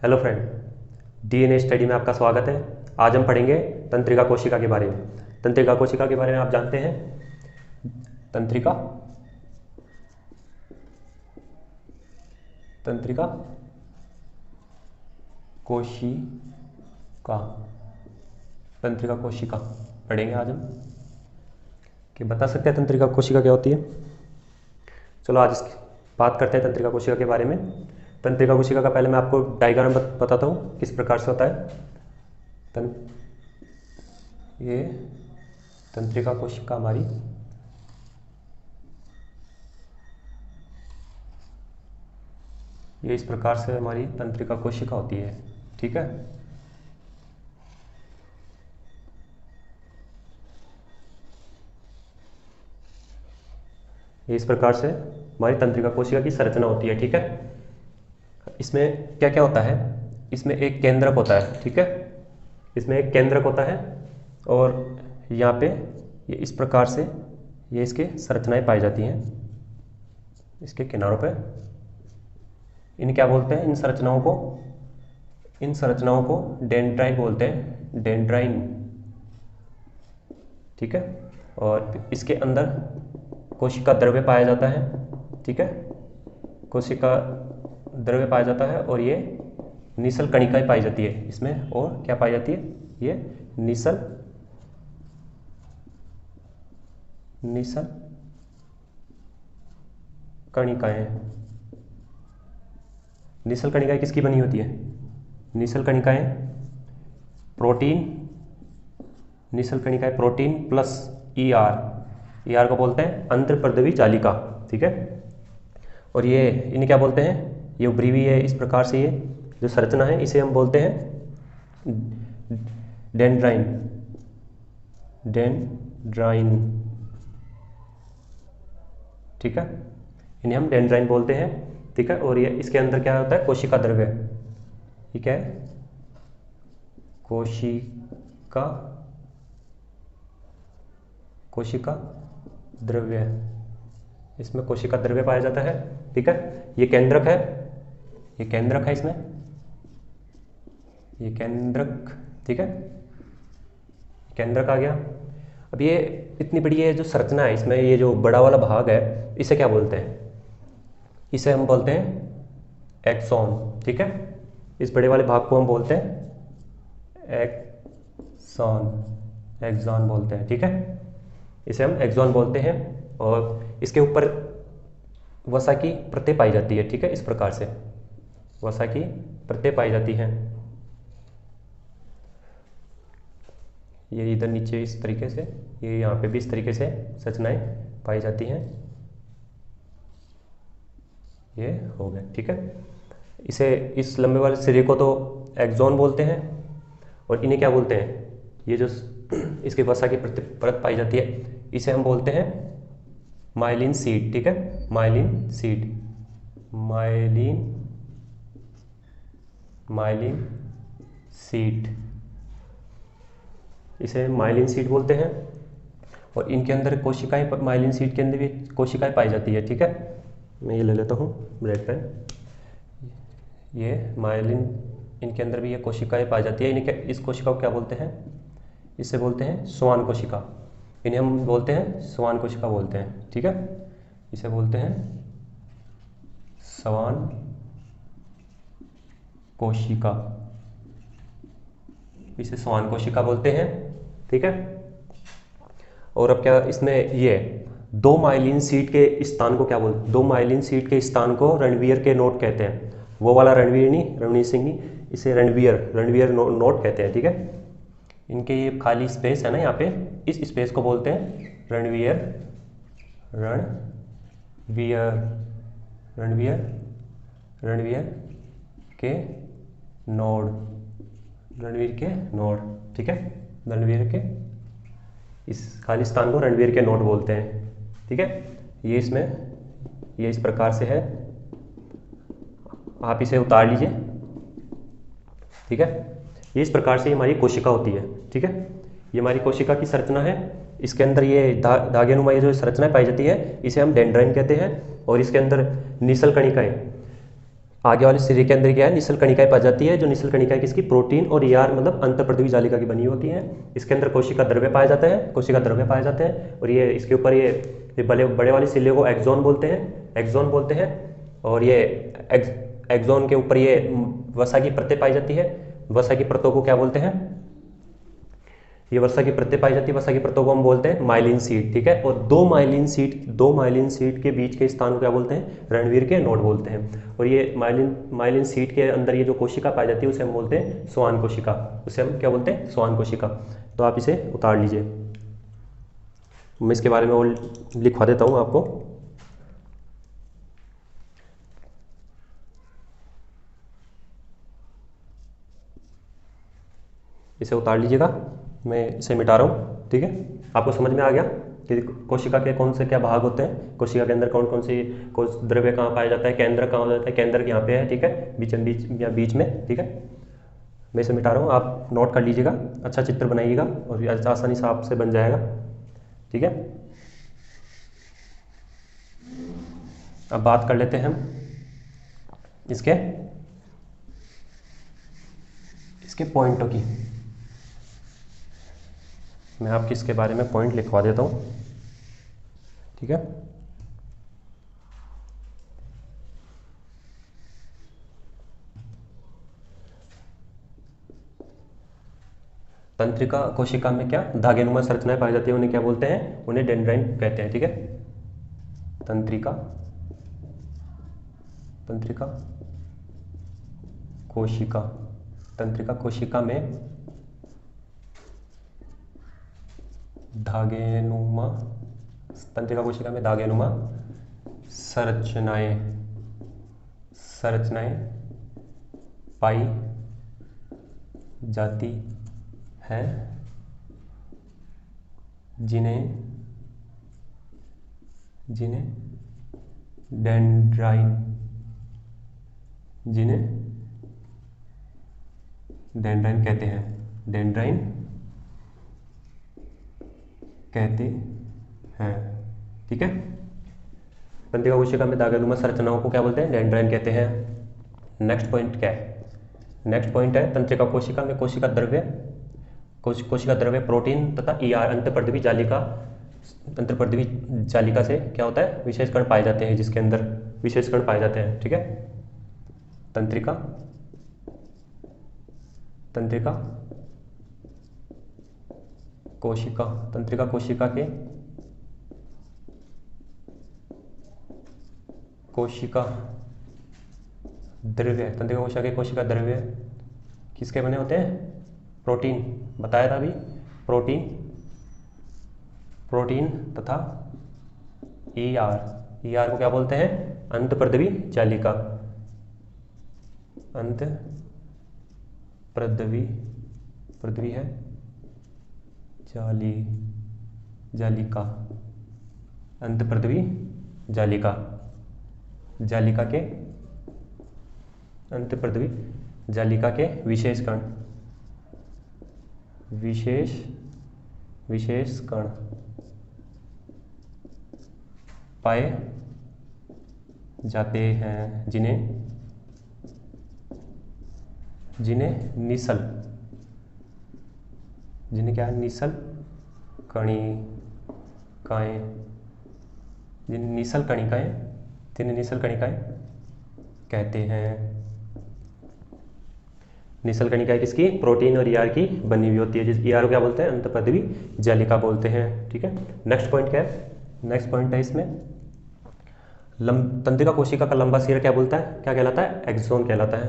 Hello friend, DNA study में आपका स्वागत है। आज हम पढ़ेंगे तंत्रिका कोशिका के बारे में। तंत्रिका कोशिका के बारे में आप जानते हैं। तंत्रिका तंत्रिका कोशिका तंत्रिका कोशिका पढ़ेंगे आज हम। कि बता सकते हैं तंत्रिका कोशिका क्या होती है। चलो आज इसकी बात करते हैं तंत्रिका कोशिका के बारे में। तंत्रिका कोशिका का पहले मैं आपको डायग्राम बताता हूँ किस प्रकार से होता है। ये तंत्रिका कोशिका हमारी ये इस प्रकार से हमारी तंत्रिका कोशिका होती है। ठीक है, ये इस प्रकार से हमारी तंत्रिका कोशिका की संरचना होती है। ठीक है, इसमें क्या क्या होता है। इसमें एक केंद्रक होता है। ठीक है, इसमें एक केंद्रक होता है और यहाँ पे ये इस प्रकार से ये इसके संरचनाएं पाई जाती हैं। इसके किनारों पे इन क्या बोलते हैं, इन संरचनाओं को डेंड्राइन बोलते हैं, डेंड्राइन। ठीक है, और इसके अंदर कोशिका द्रव्य पाया जाता है। ठीक है, कोशिका द्रव्य पाया जाता है और ये निसल कणिकाएं पाई जाती है इसमें। और क्या पाई जाती है, ये निसल कणिकाएं। निसल कणिकाएं किसकी बनी होती है। निसल कणिकाएं प्रोटीन प्लस ईआर को बोलते हैं अंतःपर्दवी जालिका। ठीक है, और ये इन्हें क्या बोलते हैं, ये उभरी हुई है इस प्रकार से। ये जो संरचना है इसे हम बोलते हैं डेंड्राइन। ठीक है, इन्हें हम डेंड्राइन बोलते हैं। ठीक है, और ये इसके अंदर क्या होता है, कोशिका द्रव्य। ये क्या है, कोशिका द्रव्य। इसमें कोशिका द्रव्य पाया जाता है। ठीक है, ये केंद्रक है इसमें, ये केंद्रक। ठीक है, केंद्रक आ गया। अब ये इतनी बड़ी ये जो संरचना है इसमें, ये जो बड़ा वाला भाग है इसे क्या बोलते हैं, इसे हम बोलते हैं एक्सॉन। ठीक है, इस बड़े वाले भाग को हम बोलते हैं एक्सॉन बोलते हैं। ठीक है, इसे हम एक्सॉन बोलते हैं और इसके ऊपर वसा की परतें पाई जाती है। ठीक है, इस प्रकार से वसा की परतें पाई जाती हैं। ये इधर नीचे इस तरीके से, ये यहाँ पे भी इस तरीके से संरचनाएं पाई जाती हैं। ये हो गया। ठीक है, इसे इस लंबे वाले सिरे को तो एक्सॉन बोलते हैं और इन्हें क्या बोलते हैं, ये जो इसके वसा की परत पाई जाती है इसे हम बोलते हैं माइलिन शीट। ठीक है, माइलिन शीट, इसे माइलिन शीट बोलते हैं। और इनके अंदर कोशिकाएं, माइलिन शीट के अंदर भी कोशिकाएं पाई जाती है। ठीक है, मैं ये ले लेता हूँ ब्लैक पेन। ये माइलिन, इनके अंदर भी ये कोशिकाएं पाई जाती है। इस कोशिका को क्या बोलते हैं, इसे बोलते हैं श्वान कोशिका। इन्हें हम बोलते हैं श्वान कोशिका बोलते हैं। ठीक है, इसे बोलते हैं श्वान कोशिका, इसे श्वान कोशिका बोलते हैं। ठीक है, और अब क्या इसमें ये दो माइलिन शीट के स्थान को क्या बोलते हैं, दो माइलिन शीट के स्थान को रणवीर के नोड कहते हैं। वो वाला रणवीर नहीं, रणवीर सिंह नहीं, इसे रणवीर नोड कहते हैं। ठीक है, इनके ये खाली स्पेस है ना यहाँ पे, इस स्पेस को बोलते हैं रणवीर के नोड। ठीक है, रणवीर के इस खाली स्थान को रणवीर के नोड बोलते हैं। ठीक है, ये इस प्रकार से है, आप इसे उतार लीजिए। ठीक है, ये इस प्रकार से हमारी कोशिका होती है। ठीक है, ये हमारी कोशिका की संरचना है। इसके अंदर ये धागेनुमा ये जो संरचना पाई जाती है इसे हम डेंड्राइन कहते हैं। और इसके अंदर निसल कणिकाएं आगे वाले सिरे के अंदर क्या है, निसल कणिकाएं पाई जाती है, जो निसल कणिकाएं किसकी, प्रोटीन और ईआर मतलब अंतःपृथ्वी जालिका की बनी होती हैं। इसके अंदर कोशिका द्रव्य पाए जाते हैं, कोशिका द्रव्य पाए जाते हैं, और ये इसके ऊपर ये बड़े बड़े वाले सिले को एक्सोन बोलते हैं, एक्सोन बोलते हैं। और ये एक्सोन के ऊपर ये वसा की परतें पाई जाती है, वसा की परतों को क्या बोलते हैं, ये वसा की परतें पाई जाती है, वसा की परतों को हम बोलते हैं माइलिन शीट, ठीक है। और दो माइलिन शीट के बीच के स्थान को क्या बोलते हैं, रणवीर के नोड बोलते हैं। और ये माइलिन शीट के अंदर ये जो कोशिका पाई जाती है उसे हम बोलते हैं स्वान कोशिका, उसे हम क्या बोलते हैं, स्वान कोशिका। तो आप इसे उतार लीजिए, मैं इसके बारे में और लिखवा देता हूँ आपको। इसे उतार लीजिएगा, मैं इसे मिटा रहा हूँ, ठीक है। आपको समझ में आ गया कि कोशिका के कौन से क्या भाग होते हैं, कोशिका के अंदर कौन कौन सी द्रव्य कहाँ पाया जाता है, केंद्र कहाँ हो जाता है, केंद्र यहाँ पे है, ठीक है, बीच में, ठीक है। मैं इसे मिटा रहा हूँ, आप नोट कर लीजिएगा, अच्छा चित्र बनाइएगा और आसानी से आपसे बन जाएगा, ठीक है। अब बात कर लेते हैं हम इसके पॉइंटों की। मैं आपके इसके बारे में पॉइंट लिखवा देता हूँ, ठीक है। तंत्रिका कोशिका में क्या धागेनुमा संरचनाएं पाई जाती है, उन्हें क्या बोलते हैं, उन्हें डेंड्राइन कहते हैं, ठीक है। तंत्रिका कोशिका में धागेनुमा संरचनाएं पाई जाती है, जिन्हें डेंड्राइन कहते हैं, ठीक है। तंत्रिका कोशिका में धागेनुमा संरचनाओं को क्या बोलते हैं, डेंड्राइन कहते हैं। नेक्स्ट पॉइंट क्या है, नेक्स्ट पॉइंट है तंत्रिका कोशिका में कोशिका द्रव्य प्रोटीन तथा ईआर अंतःपृथ्वी जालिका से क्या होता है, विशेष कण पाए जाते हैं, जिसके अंदर विशेष कण पाए जाते हैं, ठीक है। तंत्रिका कोशिका के कोशिका द्रव्य किसके बने होते हैं, प्रोटीन, बताया था अभी, प्रोटीन तथा ईआर को क्या बोलते हैं, अंतःपृथ्वी जालिका, पृथ्वी है जालिका, अंतःपृथ्वी जालिका के अंतःपृथ्वी जालिका के विशेष कण पाए जाते हैं, जिन्हें निसल कणिकाएं कहते हैं। निसल कणिकाएं किसकी, प्रोटीन और ईआर की बनी हुई होती है, जिस ईआर को क्या बोलते हैं, अंतःपृथ्वी जालिका बोलते हैं, ठीक है। नेक्स्ट पॉइंट क्या है, नेक्स्ट पॉइंट है इसमें तंत्रिका कोशिका का लंबा सिरा क्या बोलता है, क्या कहलाता है, एक्सोन कहलाता है,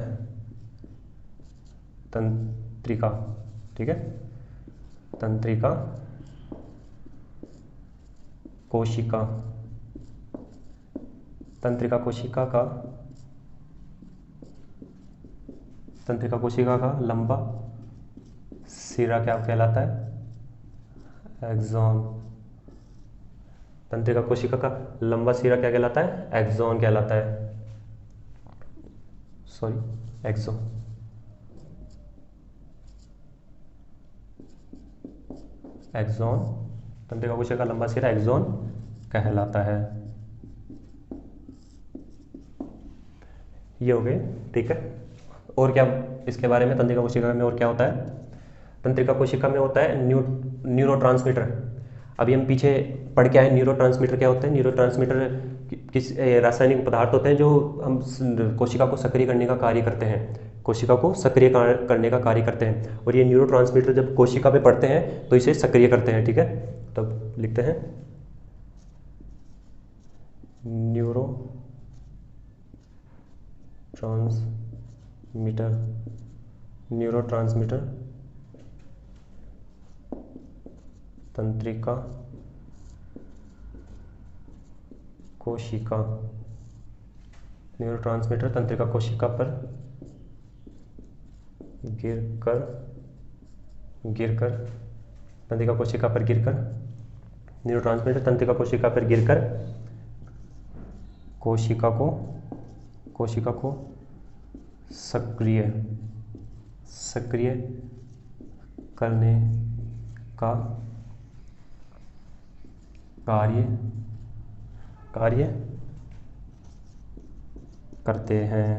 तंत्रिका, ठीक है। तंत्रिका कोशिका का लंबा सिरा क्या कहलाता है, एक्सोन। तंत्रिका कोशिका का लंबा सिरा क्या कहलाता है, एक्सोन कहलाता है, एक्सोन। तंत्रिका कोशिका का लंबा सिरा एक्सोन कहलाता है। ये हो गए, ठीक है। और क्या इसके बारे में, तंत्रिका कोशिका में और क्या होता है? तंत्रिका कोशिका में होता है न्यूरोट्रांसमीटर। अभी हम पीछे पढ़ के आए न्यूरोट्रांसमीटर क्या होता है। न्यूरोट्रांसमीटर किस रासायनिक पदार्थ होते हैं जो हम कोशिका को सक्रिय करने का कार्य करते हैं, कोशिका को सक्रिय करने का कार्य करते हैं। और ये न्यूरोट्रांसमीटर जब कोशिका पे पड़ते हैं तो इसे सक्रिय करते हैं, ठीक है। तब लिखते हैं न्यूरो न्यूरोट्रांसमीटर तंत्रिका कोशिका, न्यूरोट्रांसमीटर तंत्रिका कोशिका पर गिरकर तंत्रिका कोशिका पर गिरकर न्यूरोट्रांसमीटर तंत्रिका कोशिका पर गिरकर कोशिका को सक्रिय करने का कार्य करते हैं,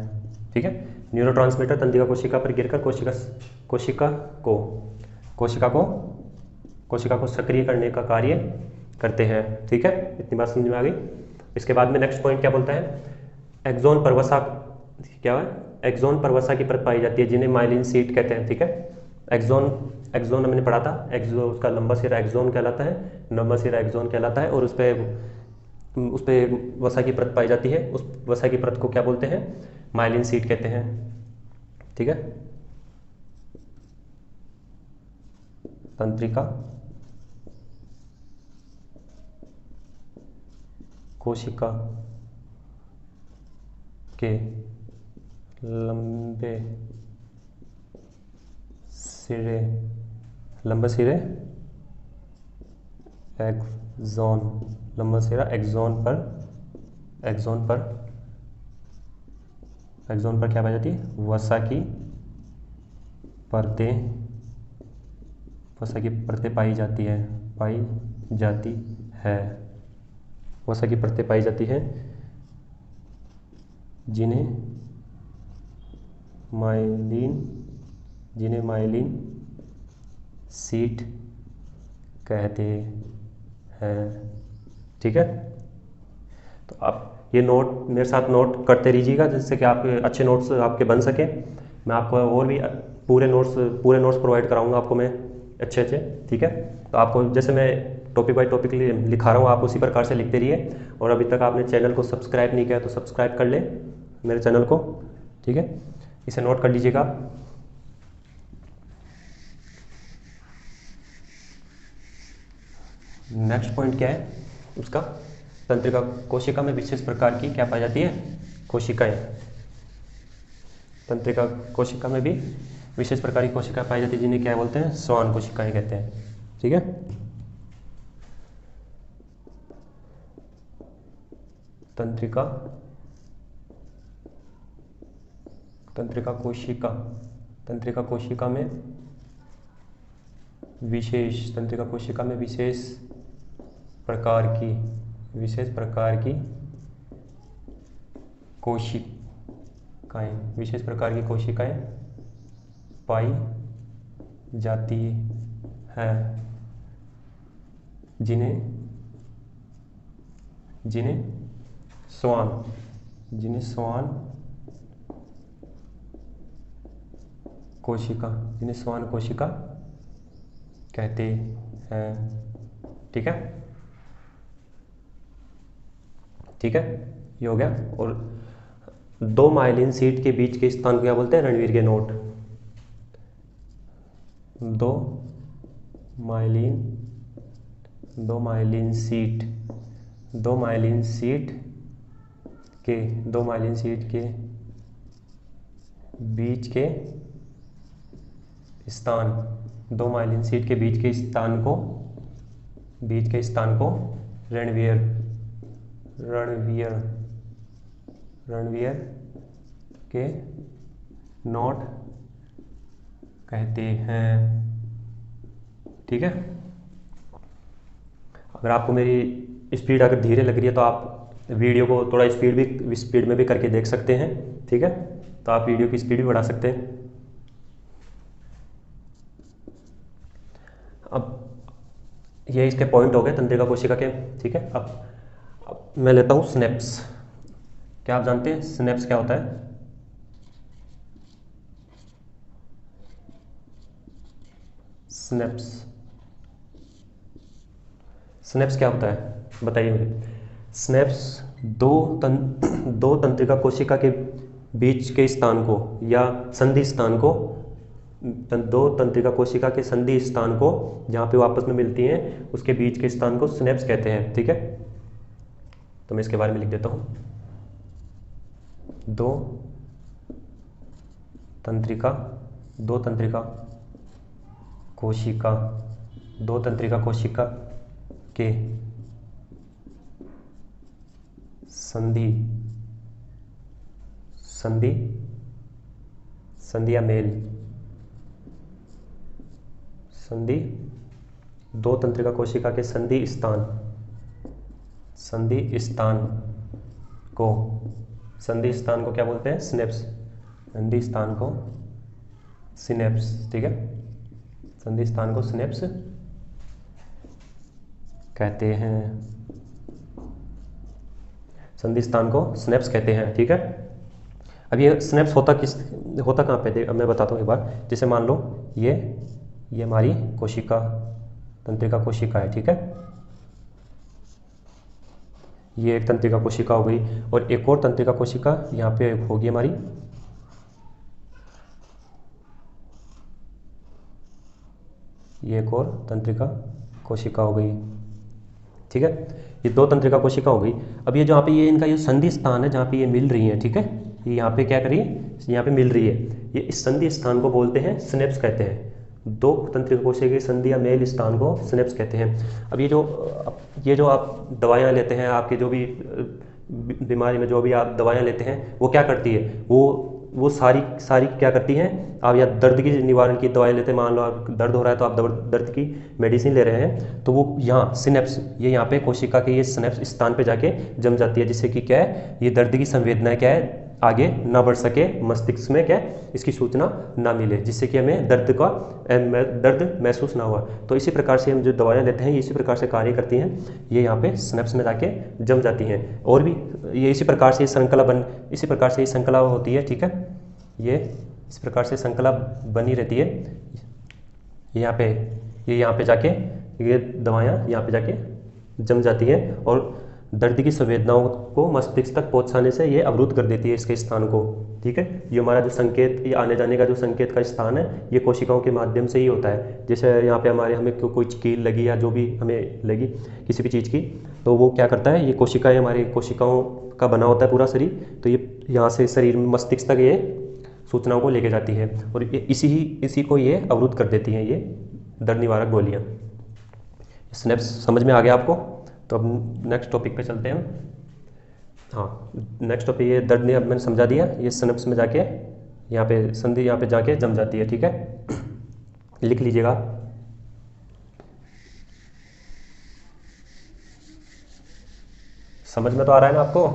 ठीक है। न्यूरोट्रांसमीटर तंत्रिका कोशिका पर गिरकर कोशिका को सक्रिय करने का कार्य करते हैं, ठीक है। इतनी बात समझ में आ गई। इसके बाद में नेक्स्ट पॉइंट क्या बोलता है? एक्सोन पर वसा, क्या है? एक्सोन पर वसा की परत पाई जाती है जिन्हें माइलिन शीट कहते हैं, ठीक है। एक्सोन हमने पढ़ा था, एक्सोन उसका लंबा सिरा एक्सोन कहलाता है, लंबा सिरा एक्सोन कहलाता है। और उस पे वसा की परत पाई जाती है। उस वसा की परत को क्या बोलते हैं? माइलिन शीट कहते हैं, ठीक है। तंत्रिका कोशिका के लंबे सिरे एक्सोन, लंबा सिरा एक्सोन पर क्या पाई जाती है? वसा की परतें पाई जाती है, वसा की परतें पाई जाती हैं जिन्हें माइलिन शीट कहते हैं, ठीक है। तो आप ये नोट मेरे साथ नोट करते रहिएगा जिससे कि आप अच्छे नोट्स आपके बन सके। मैं आपको और भी पूरे नोट्स प्रोवाइड कराऊंगा आपको मैं अच्छे, ठीक है। तो आपको जैसे मैं टॉपिक बाय टॉपिक लिखा रहा हूँ, आप उसी प्रकार से लिखते रहिए। और अभी तक आपने चैनल को सब्सक्राइब नहीं किया तो सब्सक्राइब कर ले मेरे चैनल को, ठीक है। इसे नोट कर लीजिएगा। नेक्स्ट पॉइंट क्या है उसका? तंत्रिका कोशिका में विशेष प्रकार की क्या पाई जाती है? कोशिकाएं। तंत्रिका कोशिका में भी विशेष प्रकार की कोशिकाएं पाई जाती है जिन्हें क्या बोलते हैं? श्वान कोशिकाएं कहते हैं, ठीक है। तंत्रिका कोशिका में विशेष प्रकार की कोशिकाएं पाई जाती हैं जिन्हें श्वान कोशिका कहते हैं, ठीक है, ठीक है। ये हो गया। और दो माइलिन शीट के बीच के स्थान को क्या बोलते हैं? रणवीर के नोट। दो माइलिन शीट के बीच के स्थान, दो माइलिन शीट के बीच के स्थान को रणवीयर के नोट कहते हैं, ठीक है। अगर आपको मेरी स्पीड अगर धीरे लग रही है तो आप वीडियो को थोड़ा स्पीड में भी करके देख सकते हैं, ठीक है, तो आप वीडियो की स्पीड भी बढ़ा सकते हैं। अब ये इसके पॉइंट हो गए तंत्रिका कोशिका के, ठीक है। अब मैं लेता हूँ स्नेप्स। क्या आप जानते हैं स्नेप्स क्या होता है? स्नेप्स, स्नेप्स क्या होता है बताइए मुझे। स्नेप्स दो तंत्रिका कोशिका के बीच के स्थान को या संधि स्थान को, दो तंत्रिका कोशिका के संधि स्थान को जहाँ पे वो आपस में मिलती हैं उसके बीच के स्थान को स्नेप्स कहते हैं, ठीक है। तो मैं इसके बारे में लिख देता हूँ। दो तंत्रिका कोशिका, दो तंत्रिका कोशिका के संधि या मेल, संधि, दो तंत्रिका कोशिका के संधि स्थान को क्या बोलते हैं? स्नेप्स। संधि स्थान को सिनेप्स, ठीक है। संधि स्थान को सिनेप्स कहते हैं, संधि स्थान को स्नेप्स कहते हैं, ठीक है। अब ये स्नेप्स होता कहाँ पे? अब मैं बताता हूँ एक बार। जैसे मान लो ये हमारी कोशिका, तंत्रिका कोशिका है, ठीक है। ये एक तंत्रिका कोशिका हो गई और एक और तंत्रिका कोशिका यहाँ पे होगी हमारी, ये एक और तंत्रिका कोशिका हो गई, ठीक है। ये दो तंत्रिका कोशिका हो गई। अब ये जहाँ पे ये इनका ये संधि स्थान है जहाँ पे ये मिल रही है, ठीक है। ये यहाँ पे क्या करी, यहाँ पे मिल रही है, ये इस संधि स्थान को बोलते हैं स्नेप्स कहते हैं। दो तंत्रिका कोशिका की संधि या मेल स्थान को स्नेप्स कहते हैं। अब ये जो आप दवाइयाँ लेते हैं, आपके जो भी बीमारी में जो भी आप दवाइयाँ लेते हैं वो क्या करती है, वो सारी क्या करती हैं, आप या दर्द की निवारण की दवाई लेते हैं, मान लो आप दर्द हो रहा है तो आप दर्द की मेडिसिन ले रहे हैं, तो वो यहाँ सिनेप्स, ये यहाँ पे कोशिका के ये सिनेप्स स्थान पे जाके जम जाती है, जिससे कि क्या है, ये दर्द की संवेदना क्या है आगे ना बढ़ सके, मस्तिष्क में क्या इसकी सूचना ना मिले, जिससे कि हमें दर्द महसूस ना हुआ। तो इसी प्रकार से हम जो दवाइयाँ लेते हैं इसी प्रकार से कार्य करती हैं, ये यहाँ पे सिनेप्स में जाके जम जाती हैं। और भी ये इसी प्रकार से ये श्रृंखला होती है, ठीक है। ये इस प्रकार से श्रृंखला बनी रहती है। ये यहाँ पे जाके ये दवाइयाँ यहाँ पे जाके जम जाती हैं और दर्द की संवेदनाओं को मस्तिष्क तक पहुंचाने से ये अवरुद्ध कर देती है इसके स्थान को, ठीक है। ये हमारा जो संकेत, ये आने जाने का जो संकेत का स्थान है, ये कोशिकाओं के माध्यम से ही होता है। जैसे यहाँ पे हमें कोई कील लगी या जो भी हमें लगी किसी भी चीज़ की, तो वो क्या करता है, ये कोशिकाएं, हमारी कोशिकाओं का बना होता है पूरा शरीर, तो ये यहाँ से शरीर में मस्तिष्क तक ये सूचनाओं को लेके जाती है और ये इसी को ये अवरुद्ध कर देती हैं, ये दर्द निवारक गोलियाँ। स्नेप्स समझ में आ गया आपको? तो अब नेक्स्ट टॉपिक पे चलते हैं। हाँ, नेक्स्ट टॉपिक ये दर्द ने अब मैंने समझा दिया, ये सिनेप्स में जाके यहाँ पे संधि यहाँ पे जाके जम जाती है, ठीक है। लिख लीजिएगा। समझ में तो आ रहा है ना आपको?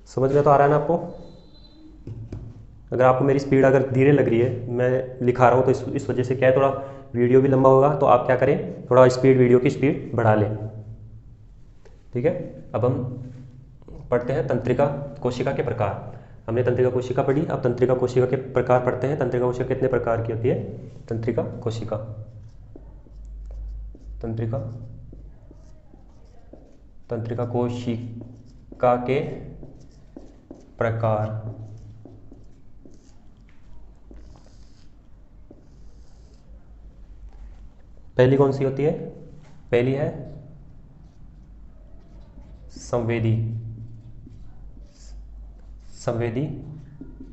समझ में तो आ रहा है ना आपको? अगर आपको मेरी स्पीड अगर धीरे लग रही है, मैं लिखा रहा हूँ, तो इस वजह से क्या है, थोड़ा वीडियो भी लंबा होगा, तो आप क्या करें, थोड़ा वीडियो की स्पीड बढ़ा लें, ठीक है। अब हम पढ़ते हैं तंत्रिका कोशिका के प्रकार। हमने तंत्रिका कोशिका पढ़ी, अब तंत्रिका कोशिका के प्रकार पढ़ते हैं। तंत्रिका कोशिका कितने प्रकार की होती है? तंत्रिका कोशिका के प्रकार। पहली कौन सी होती है? पहली है संवेदी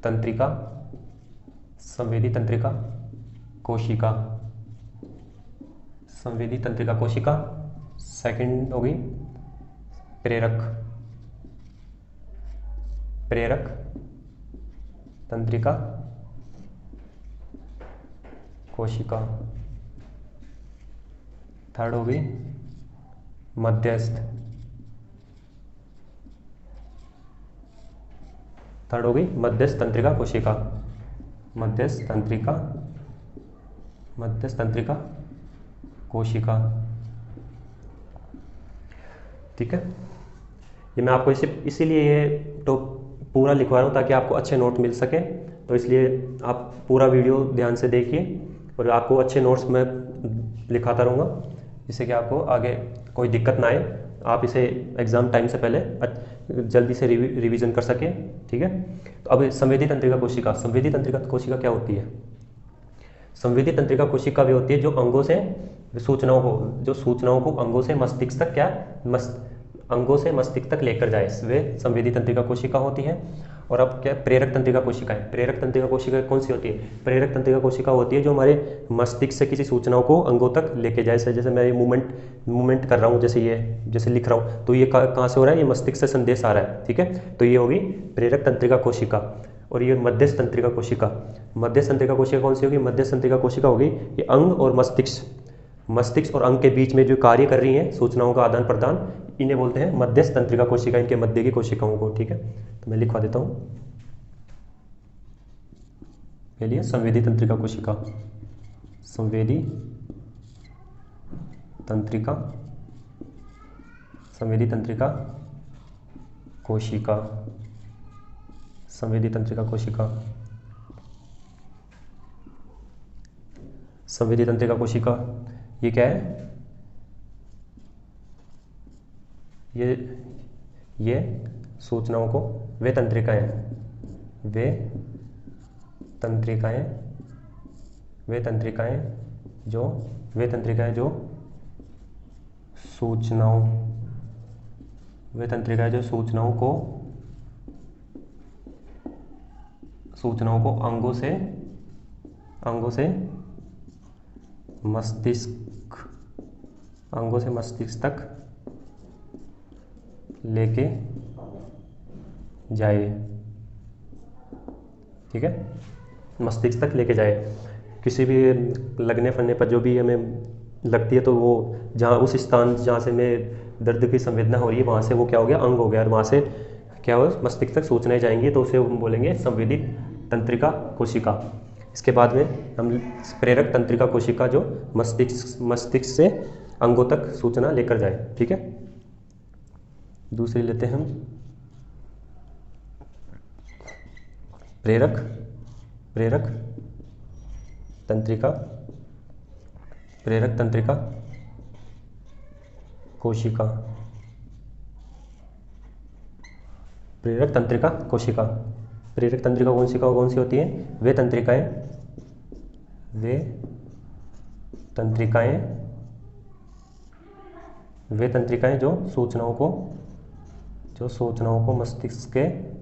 तंत्रिका कोशिका। संवेदी तंत्रिका कोशिका। सेकंड हो गई प्रेरक तंत्रिका कोशिका। थर्ड हो गई मध्यस्थ थर्ड हो गई मध्यस्थ तंत्रिका कोशिका, मध्यस्थ तंत्रिका कोशिका। ठीक है, ये मैं आपको इसीलिए ये तो पूरा लिखवा रहा हूँ ताकि आपको अच्छे नोट मिल सके। तो इसलिए आप पूरा वीडियो ध्यान से देखिए और आपको अच्छे नोट्स मैं लिखाता रहूँगा, जिससे कि आपको आगे कोई दिक्कत ना आए, आप इसे एग्ज़ाम टाइम से पहले जल्दी से रिवीजन कर सकें। ठीक है, तो अब संवेदी तंत्रिका कोशिका, संवेदी तंत्रिका कोशिका क्या होती है? संवेदी तंत्रिका कोशिका भी होती है जो अंगों से सूचनाओं को अंगों से मस्तिष्क तक अंगों से मस्तिष्क तक लेकर जाए, वे संवेदी तंत्रिका कोशिका होती है। और अब क्या प्रेरक तंत्रिका कोशिका है? प्रेरक तंत्रिका कोशिका कौन सी होती है? प्रेरक तंत्रिका कोशिका होती है जो हमारे मस्तिष्क से किसी सूचनाओं को अंगों तक लेके जाए। जैसे मैं ये मूवमेंट कर रहा हूँ, जैसे लिख रहा हूँ, तो ये कहाँ से हो रहा है? ये मस्तिष्क से संदेश आ रहा है। ठीक है, तो ये होगी प्रेरक तंत्रिका कोशिका। और ये मध्यस्थ तंत्रिका कोशिका, मध्यस्थ तंत्रिका कोशिका कौन सी होगी? मध्यस्थ तंत्रिका कोशिका होगी ये अंग और मस्तिष्क और अंग के बीच में जो कार्य कर रही हैं, सूचनाओं का आदान प्रदान, इन्हें बोलते हैं मध्यस्थ तंत्रिका कोशिका, इनके मध्य की कोशिकाओं को। ठीक है, तो मैं लिखवा देता हूँ पहले संवेदी तंत्रिका कोशिका, संवेदी तंत्रिका कोशिका, संवेदी तंत्रिका कोशिका, संवेदी तंत्रिका कोशिका ये क्या है? ये सूचनाओं को, वे तंत्रिकाएं जो सूचनाओं को अंगों से मस्तिष्क तक लेके जाए। ठीक है, मस्तिष्क तक लेके जाए। किसी भी लगने फलने पर जो भी हमें लगती है, तो वो उस स्थान जहाँ से हमें दर्द की संवेदना हो रही है, वहाँ से वो क्या हो गया? अंग हो गया, और वहाँ से क्या हो? मस्तिष्क तक सूचनाएं जाएंगी, तो उसे हम बोलेंगे संवेदी तंत्रिका कोशिका। इसके बाद में हम प्रेरक तंत्रिका कोशिका, जो मस्तिष्क से अंगों तक सूचना लेकर जाए। ठीक है, दूसरी लेते हैं हम प्रेरक तंत्रिका कोशिका, प्रेरक तंत्रिका कोशिका। प्रेरक तंत्रिका कौन सी होती है? वे तंत्रिकाएं जो सूचनाओं को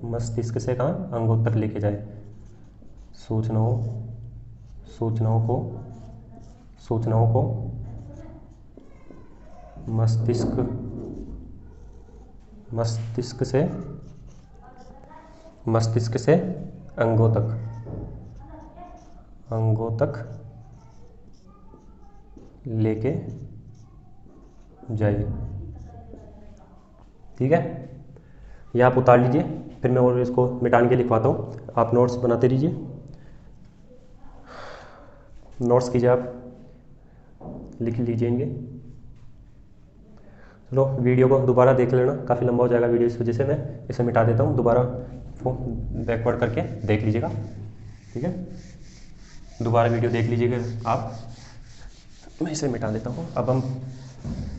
मस्तिष्क से कहाँ? अंगों तक लेके जाए। सूचनाओं को मस्तिष्क से अंगों तक लेके जाइए। ठीक है, ये आप उतार लीजिए, फिर मैं और इसको मिटाने के लिखवाता हूँ। आप नोट्स बनाते रहिए, नोट्स कीजिए, आप लिख लीजिए इनके। चलो वीडियो को दोबारा देख लेना, काफ़ी लंबा हो जाएगा वीडियो, इस वजह से मैं इसे मिटा देता हूँ। दोबारा बैकवर्ड करके देख लीजिएगा। ठीक है, दोबारा वीडियो देख लीजिएगा आप। मैं इसे मिटा देता हूँ। अब हम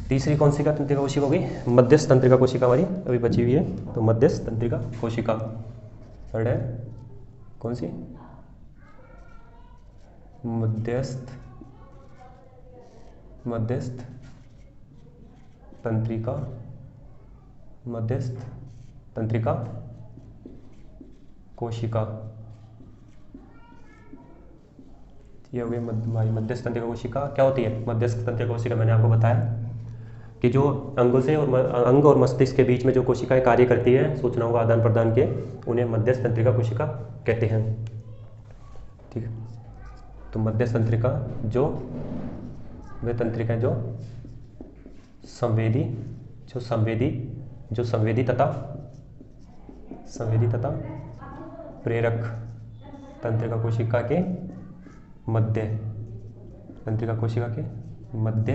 तीसरी कौन सी का तंत्रिका कोशिका होगी? मध्यस्थ तंत्रिका कोशिका हमारी अभी बची हुई है, तो मध्यस्थ तंत्रिका कोशिका थर्ड है। कौन सी? मध्यस्थ तंत्रिका कोशिका, ये हो गई हमारी मध्यस्थ तंत्रिका कोशिका। क्या होती है मध्यस्थ तंत्रिका कोशिका? मैंने आपको बताया कि जो अंग और मस्तिष्क के बीच में जो कोशिकाएं कार्य करती हैं, सूचनाओं का आदान प्रदान के, उन्हें मध्यस्थ तंत्रिका कोशिका कहते हैं। ठीक है, तो मध्यस्थ तंत्रिका वे तंत्रिकाएं जो संवेदी तथा प्रेरक तंत्रिका कोशिका के मध्य, तंत्रिका कोशिका के मध्य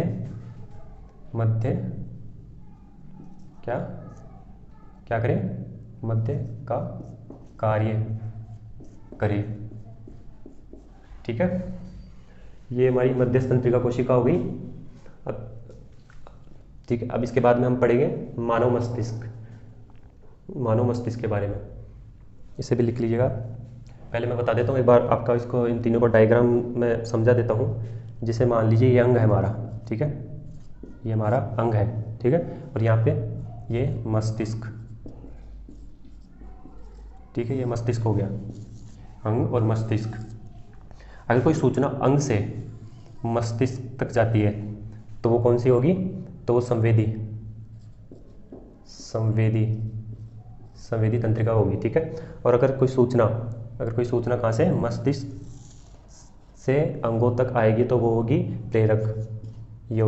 मध्य क्या क्या करे, मध्य का कार्य करे। ठीक है, ये हमारी मध्यस्थ तंत्रिका कोशिका हो गई। अब ठीक है, अब इसके बाद में हम पढ़ेंगे मानव मस्तिष्क, मानव मस्तिष्क के बारे में। इसे भी लिख लीजिएगा। पहले मैं बता देता हूँ एक बार आपका, इसको इन तीनों को डायग्राम में समझा देता हूँ। जिसे मान लीजिए ये अंग है हमारा, ठीक है, ये हमारा अंग है, ठीक है, और यहाँ पे ये मस्तिष्क, ठीक है, ये मस्तिष्क हो गया, अंग और मस्तिष्क। अगर कोई सूचना अंग से मस्तिष्क तक जाती है तो वो कौन सी होगी, तो वो संवेदी संवेदी संवेदी तंत्रिका होगी। ठीक है, और अगर कोई सूचना कहाँ से, मस्तिष्क से अंगों तक आएगी तो वो होगी प्रेरक, ये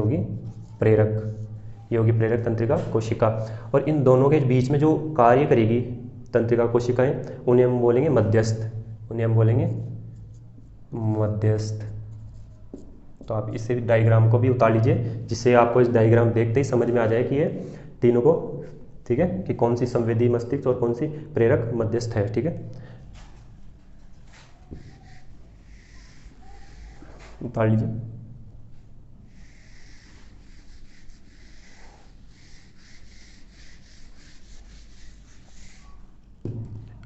होगी प्रेरक तंत्रिका कोशिका। और इन दोनों के बीच में जो कार्य करेगी तंत्रिका कोशिकाएं, उन्हें हम बोलेंगे मध्यस्थ। तो आप इससे डायग्राम को भी उतार लीजिए, जिससे आपको इस डायग्राम देखते ही समझ में आ जाए कि ये तीनों को, ठीक है, कि कौन सी संवेदी मस्तिष्क और कौन सी प्रेरक मध्यस्थ है। ठीक है, उतार लीजिए।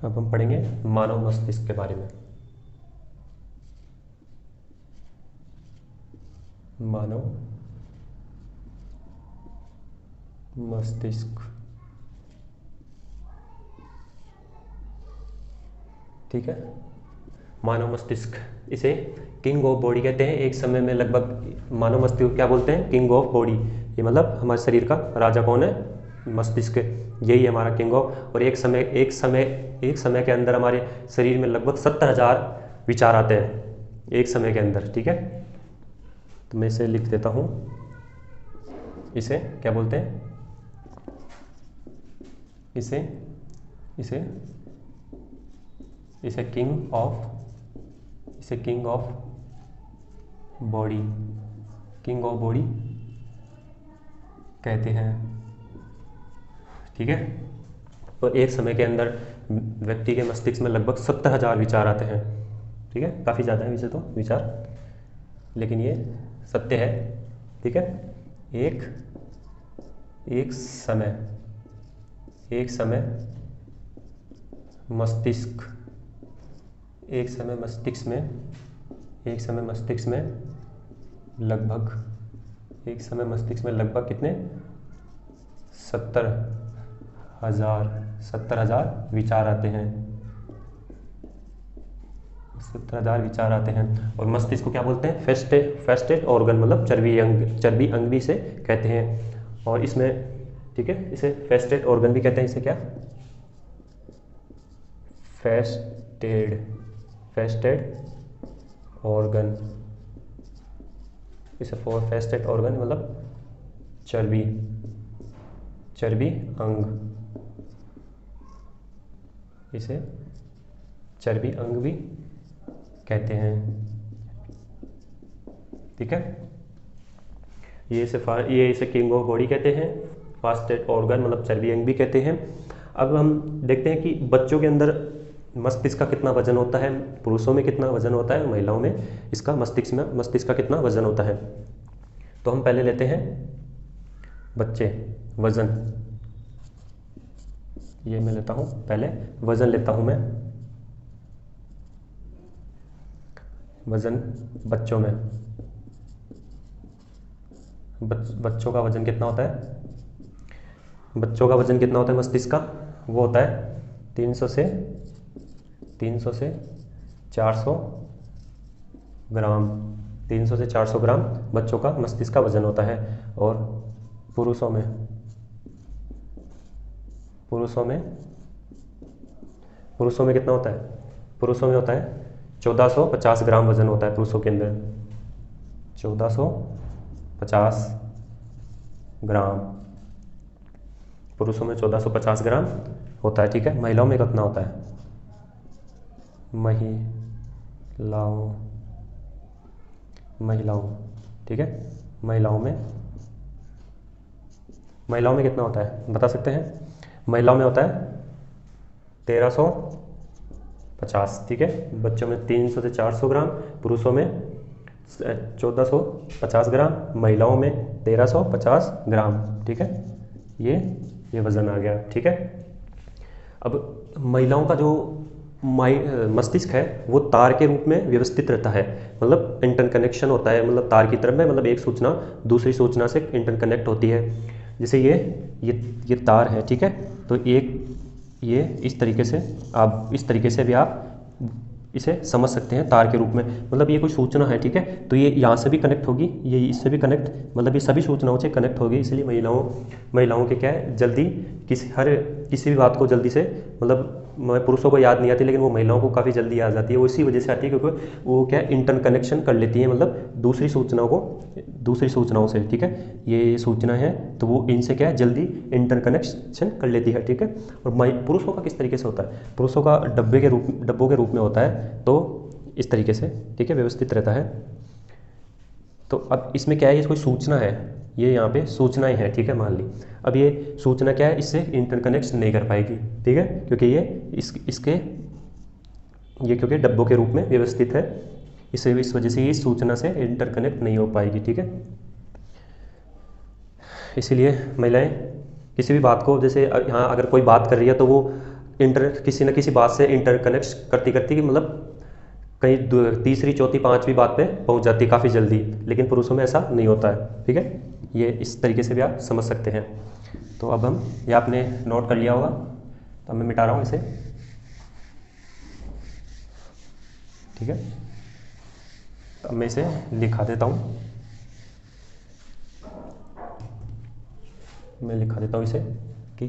अब हम पढ़ेंगे मानव मस्तिष्क के बारे में। मानव मस्तिष्क, ठीक है, मानव मस्तिष्क, इसे किंग ऑफ बॉडी कहते हैं। एक समय में लगभग मानव मस्तिष्क क्या बोलते हैं, किंग ऑफ बॉडी। ये मतलब हमारे शरीर का राजा कौन है, मस्तिष्क, यही है हमारा किंग ऑफ। और एक समय के अंदर हमारे शरीर में लगभग 70,000 विचार आते हैं एक समय के अंदर। ठीक है, तो मैं इसे लिख देता हूँ। इसे क्या बोलते हैं, इसे किंग ऑफ बॉडी कहते हैं। ठीक है, और एक समय के अंदर व्यक्ति के मस्तिष्क में लगभग 70,000 विचार आते हैं। ठीक है, काफ़ी ज़्यादा है वैसे तो विचार, लेकिन ये सत्य है। ठीक है, एक समय मस्तिष्क में लगभग कितने, 70,000 विचार आते हैं। 70,000 विचार आते हैं। और मस्तिष्क को क्या बोलते हैं, फेस्टेड ऑर्गन, मतलब चर्बी अंग भी इसे कहते हैं। और इसमें, ठीक है, इसे फेस्टेड ऑर्गन भी कहते हैं। इसे क्या, फेस्टेड ऑर्गन, इसे फेस्टेड ऑर्गन मतलब चर्बी अंग, इसे चर्बी अंग भी कहते हैं। ठीक है, ये इसे किंग ऑफ बॉडी कहते हैं, फास्टेड ऑर्गन मतलब चर्बी अंग भी कहते हैं। अब हम देखते हैं कि बच्चों के अंदर मस्तिष्क का कितना वजन होता है, पुरुषों में कितना वजन होता है, महिलाओं में इसका मस्तिष्क का कितना वजन होता है। तो हम पहले लेते हैं बच्चे, वजन, ये मैं लेता हूँ, पहले वजन लेता हूँ मैं। वजन बच्चों में, बच्चों का वजन कितना होता है, मस्तिष्क का, वो होता है 300 से 400 ग्राम। 300 से 400 ग्राम बच्चों का मस्तिष्क का वजन होता है। और पुरुषों में कितना होता है, पुरुषों में होता है 1450 ग्राम वजन होता है पुरुषों के अंदर, 1450 ग्राम, पुरुषों में 1450 ग्राम होता है। ठीक है, महिलाओं में कितना होता है, महिलाओं, महिलाओं, ठीक है। महिलाओं में कितना होता है बता सकते हैं? महिलाओं में होता है 1350, ठीक है। बच्चों में 300 से 400 ग्राम, पुरुषों में 1450 ग्राम, महिलाओं में 1350 ग्राम, ठीक है। ये वज़न आ गया, ठीक है। अब महिलाओं का जो मस्तिष्क है वो तार के रूप में व्यवस्थित रहता है, मतलब इंटरकनेक्शन होता है, मतलब तार की तरह में, मतलब एक सूचना दूसरी सूचना से इंटरकनेक्ट होती है। जैसे ये तार है, ठीक है। तो ये इस तरीके से भी आप इसे समझ सकते हैं तार के रूप में, मतलब ये कोई सूचना है, ठीक है। तो ये यहाँ से भी कनेक्ट होगी, ये इससे भी कनेक्ट, मतलब ये सभी सूचनाओं से कनेक्ट होगी। इसलिए महिलाओं के क्या है, जल्दी किसी भी बात को जल्दी से, मतलब पुरुषों को याद नहीं आती, लेकिन वो महिलाओं को काफ़ी जल्दी याद आती है। वो इसी वजह से आती है क्योंकि वो क्या इंटर कनेक्शन कर लेती है, मतलब दूसरी सूचनाओं से, ठीक है। ये सूचना है तो वो इनसे क्या है जल्दी इंटर कनेक्शन कर लेती है, ठीक है। और पुरुषों का किस तरीके से होता है? पुरुषों का डब्बों के रूप में होता है, तो इस तरीके से, ठीक है, व्यवस्थित रहता है। तो अब इसमें क्या है, ये कोई सूचना है, ये यहाँ पे सूचनाएं हैं, ठीक है, मान ली। अब ये सूचना क्या है, इससे इंटरकनेक्ट नहीं कर पाएगी, ठीक है, क्योंकि ये क्योंकि डब्बों के रूप में व्यवस्थित है, इस वजह से ये सूचना से इंटरकनेक्ट नहीं हो पाएगी, ठीक है। इसीलिए महिलाएं किसी भी बात को, जैसे यहाँ अगर कोई बात कर रही है तो वो किसी न किसी बात से इंटरकनेक्ट करती मतलब कहीं तीसरी चौथी पांचवी बात पे पहुंच जाती है काफ़ी जल्दी, लेकिन पुरुषों में ऐसा नहीं होता है, ठीक है। ये इस तरीके से भी आप समझ सकते हैं। तो अब ये आपने नोट कर लिया होगा, तो अब मैं मिटा रहा हूँ इसे, ठीक है। अब मैं इसे लिखा देता हूँ, इसे कि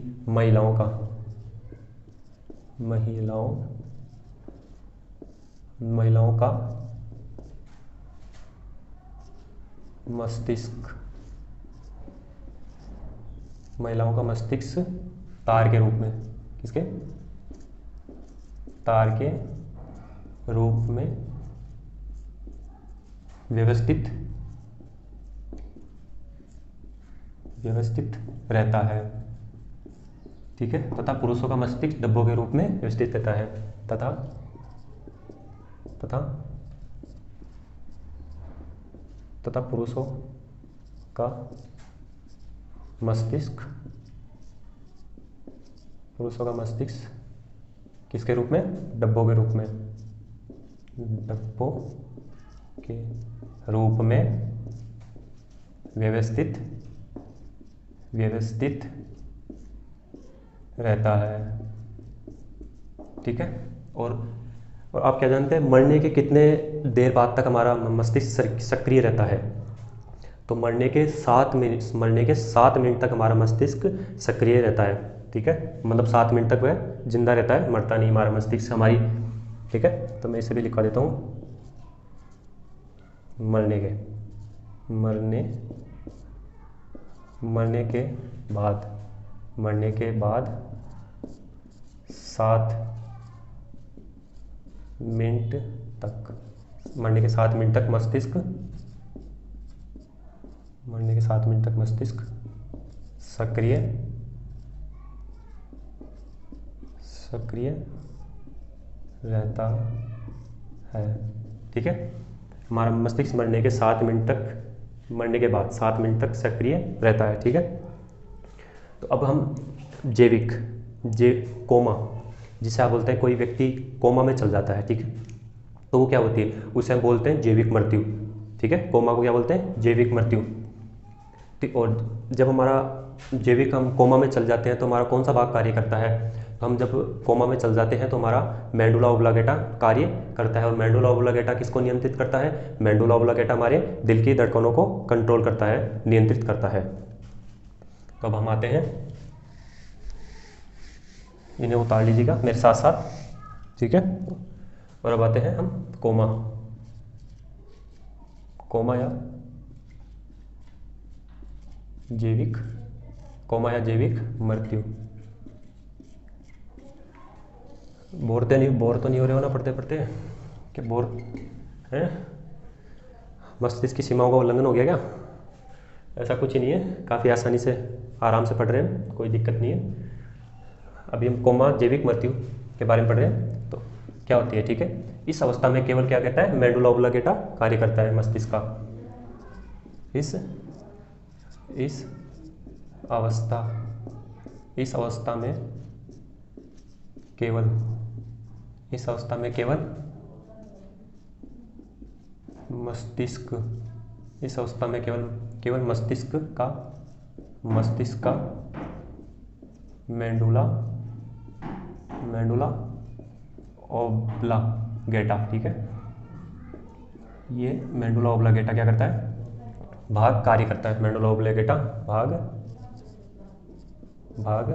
महिलाओं का मस्तिष्क तार के रूप में, किसके? तार के रूप में व्यवस्थित रहता है, ठीक है। तथा पुरुषों का मस्तिष्क डब्बों के रूप में व्यवस्थित रहता है, तथा पुरुषों का मस्तिष्क किसके रूप में? डब्बों के रूप में व्यवस्थित रहता है, ठीक है। और आप क्या जानते हैं, मरने के कितने देर बाद तक हमारा मस्तिष्क सक्रिय रहता है? तो मरने के 7 मिनट तक हमारा मस्तिष्क सक्रिय रहता है, ठीक है। मतलब 7 मिनट तक वह जिंदा रहता है, मरता नहीं हमारा मस्तिष्क हमारी, ठीक है। तो मैं इसे भी लिखवा देता हूँ, मरने के बाद 7 मिनट तक मस्तिष्क सक्रिय रहता है, ठीक है। हमारा मस्तिष्क मरने के बाद 7 मिनट तक सक्रिय रहता है, ठीक है। तो अब हम कोमा, जिसे आप बोलते हैं कोई व्यक्ति कोमा में चल जाता है, ठीक है। तो वो क्या होती है, उसे हम बोलते हैं जैविक मृत्यु, ठीक है। कोमा को क्या बोलते हैं? जैविक मृत्यु। और जब हम कोमा में चल जाते हैं तो हमारा कौन सा भाग कार्य करता है? तो हम जब कोमा में चल जाते हैं तो हमारा मेंडुला ओब्लांगेटा कार्य करता है। और मेंडुला ओब्लांगेटा किसको नियंत्रित करता है? मेंडुला ओब्लांगेटा हमारे दिल की धड़कनों को कंट्रोल करता है, नियंत्रित करता है। तो अब हम आते हैं, इन्हें उतार लीजिएगा मेरे साथ साथ, ठीक है। और अब आते हैं हम कोमा या जैविक मृत्यु। बोर तो नहीं हो रहे हो ना पढ़ते पढ़ते, कि बोर हैं? मस्तिष्क की सीमाओं का उल्लंघन हो गया क्या? ऐसा कुछ ही नहीं है, काफ़ी आसानी से आराम से पढ़ रहे हैं, कोई दिक्कत नहीं है। अभी हम कोमा जैविक मृत्यु के बारे में पढ़ रहे हैं, तो क्या होती है, ठीक है। इस अवस्था में केवल क्या कहता है, मेडुला ऑब्लिंगेटा कार्य करता है मस्तिष्क का। इस अवस्था में केवल मस्तिष्क का मेडुला ऑब्लिंगेटा, ठीक है। ये मेडुला ऑब्लिंगेटा क्या करता है, भाग कार्य करता है। मेडुला ऑब्लिंगेटा भाग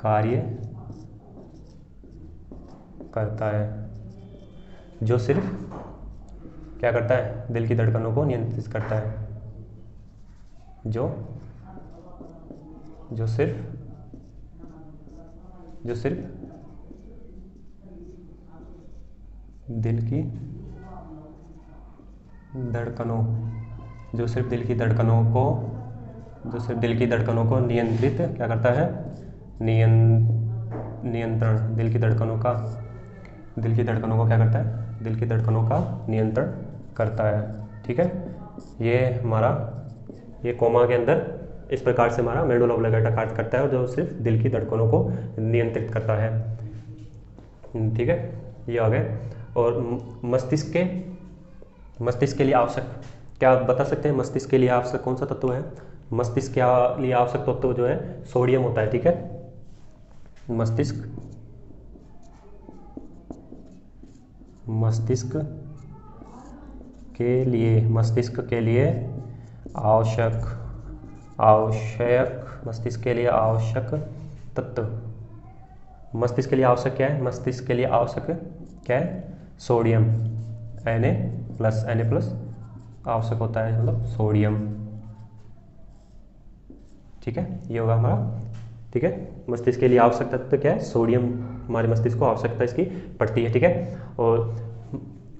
कार्य करता है, जो सिर्फ क्या करता है, दिल की धड़कनों को नियंत्रित करता है। जो सिर्फ दिल की धड़कनों को नियंत्रित क्या करता है, नियंत्रण, दिल की धड़कनों को क्या करता है, दिल की धड़कनों का नियंत्रण करता है, ठीक है। ये कोमा के अंदर इस प्रकार से हमारा मेडुला ऑब्लिंगेटा कार्य करता है, जो सिर्फ दिल की धड़कनों को नियंत्रित करता है, ठीक है। ये आ गए। और मस्तिष्क के लिए आवश्यक, क्या आप बता सकते हैं मस्तिष्क के लिए आवश्यक कौन सा तत्व है? मस्तिष्क के लिए आवश्यक तत्व जो है सोडियम होता है, ठीक है। मस्तिष्क के लिए आवश्यक तत्व, मस्तिष्क के लिए आवश्यक क्या है? मस्तिष्क के लिए आवश्यक क्या है? सोडियम, Na+ आवश्यक होता है, मतलब सोडियम, ठीक है। ये होगा हमारा, ठीक है। मस्तिष्क के लिए आवश्यक तत्व क्या है? सोडियम। हमारे मस्तिष्क को आवश्यकता इसकी पड़ती है, ठीक है।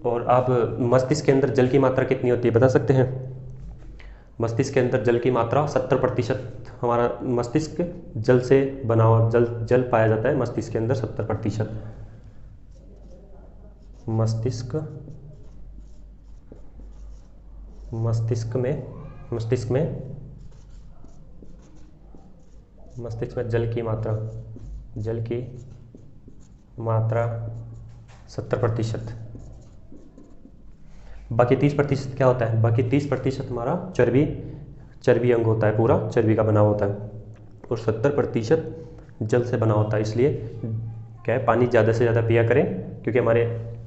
और आप मस्तिष्क के अंदर जल की मात्रा कितनी होती है बता सकते हैं? मस्तिष्क के अंदर जल की मात्रा 70%। हमारा मस्तिष्क जल से बना हुआ, जल पाया जाता है मस्तिष्क के अंदर 70%। मस्तिष्क में जल की मात्रा 70%। बाकी 30% क्या होता है? बाकी 30% हमारा चर्बी अंग होता है, पूरा चर्बी का बना होता है, और 70% जल से बना होता है। इसलिए क्या है, पानी ज़्यादा से ज़्यादा पिया करें, क्योंकि हमारे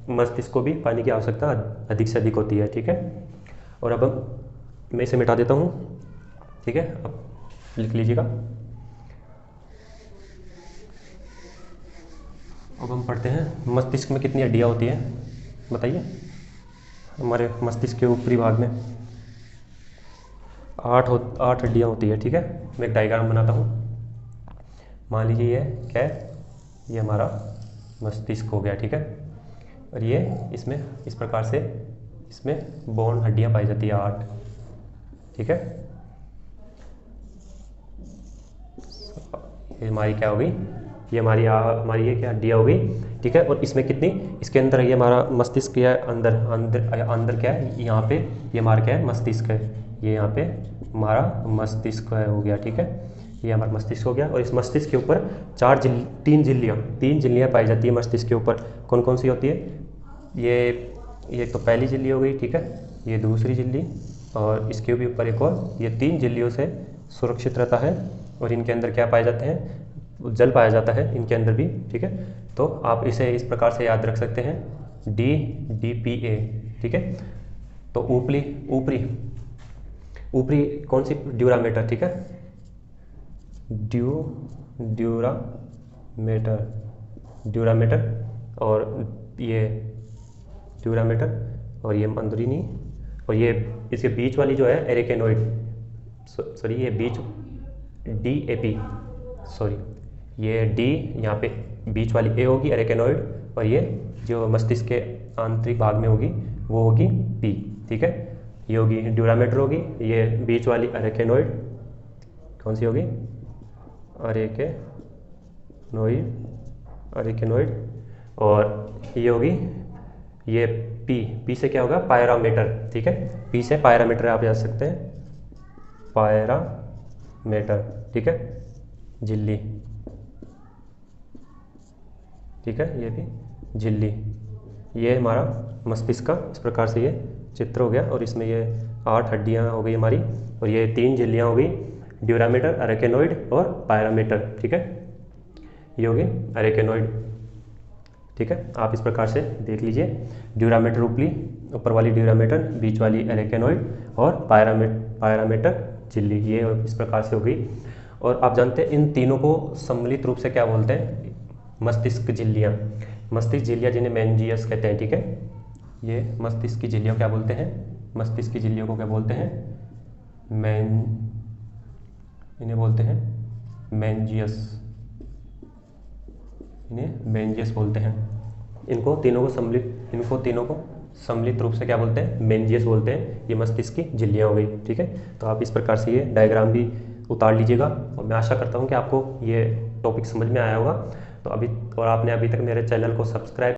मस्तिष्क को भी पानी की आवश्यकता अधिक से अधिक होती है, ठीक है। और अब मैं इसे मिटा देता हूँ, ठीक है। अब लिख लीजिएगा। अब हम पढ़ते हैं मस्तिष्क में कितनी हड्डियाँ होती हैं, बताइए। हमारे मस्तिष्क के ऊपरी भाग में 8 हड्डियाँ होती है, ठीक है। मैं एक डायग्राम बनाता हूँ। मान लीजिए ये क्या है, ये हमारा मस्तिष्क हो गया, ठीक है। और ये इसमें इस प्रकार से इसमें बोन हड्डियाँ पाई जाती है 8, ठीक है। ये हमारी क्या हो गई, ये हमारी ये क्या हड्डियाँ हो गई, ठीक है। और इसमें कितनी, इसके अंदर ये हमारा मस्तिष्क क्या है, अंदर क्या है, यहाँ पे ये हमारा क्या है, मस्तिष्क है। ये यहाँ पे हमारा मस्तिष्क है, हो गया, ठीक है। ये हमारा मस्तिष्क हो गया। और इस मस्तिष्क के ऊपर 3 झिल्लियाँ पाई जाती है मस्तिष्क के ऊपर। कौन कौन सी होती है? ये तो पहली झिल्ली हो गई, ठीक है। ये दूसरी झिल्ली, और इसके भी ऊपर एक और। ये 3 झिल्लियों से सुरक्षित रहता है। और इनके अंदर क्या पाए जाते हैं? जल पाया जाता है इनके अंदर भी, ठीक है। तो आप इसे इस प्रकार से याद रख सकते हैं, DPA, ठीक है। तो ऊपरी कौन सी? ड्यूरामेटर, ठीक है। ड्यूरामेटर, और ये ड्यूरामेटर, और ये अंदरूनी, और ये इसके बीच वाली जो है एरेकेनोइड, सॉरी ये बीच DAP, सॉरी ये D यहाँ पे बीच वाली ए होगी अरेकेनॉइड, और ये जो मस्तिष्क के आंतरिक भाग में होगी वो होगी पी, ठीक है। ये होगी ड्यूरामेटर होगी, ये बीच वाली अरेकेनॉइड कौन सी होगी, अरेकेनॉइड, और ये होगी ये पी से क्या होगा, पायरामीटर, ठीक है। पी से पायरामीटर आप याद सकते हैं, पायरामीटर, ठीक है, झिल्ली, ठीक है, ये भी झिल्ली। ये हमारा मस्तिष्क का इस प्रकार से ये चित्र हो गया, और इसमें ये 8 हड्डियाँ हो गई हमारी, और ये 3 झिल्लियाँ हो गई, ड्यूरामेटर, अरेकेनॉइड और पायरामीटर, ठीक है। ये हो गई अरेकेनॉइड, ठीक है। आप इस प्रकार से देख लीजिए, ड्यूरामेटर ऊपर वाली ड्यूरामेटर, बीच वाली अरेकेनॉइड और पायरामीटर झिल्ली, ये इस प्रकार से हो गई। और आप जानते हैं इन तीनों को सम्मिलित रूप से क्या बोलते हैं, मस्तिष्क झिल्लियाँ। मस्तिष्क झिल्लियाँ जिन्हें मेनिंजियस कहते हैं, ठीक है। ये मस्तिष्क की झिल्लियों क्या बोलते हैं, मस्तिष्क की झिल्लियों को क्या बोलते हैं, इन्हें बोलते हैं मेनिंजियस, इन्हें मेनिंजियस बोलते हैं। इनको तीनों को सम्मिलित रूप से क्या बोलते हैं, मेनिंजियस बोलते हैं। ये मस्तिष्क की झिल्लियाँ हो गई, ठीक है। तो आप इस प्रकार से ये डायग्राम भी उतार लीजिएगा, और मैं आशा करता हूँ कि आपको ये टॉपिक समझ में आया होगा। तो और आपने अभी तक मेरे चैनल को सब्सक्राइब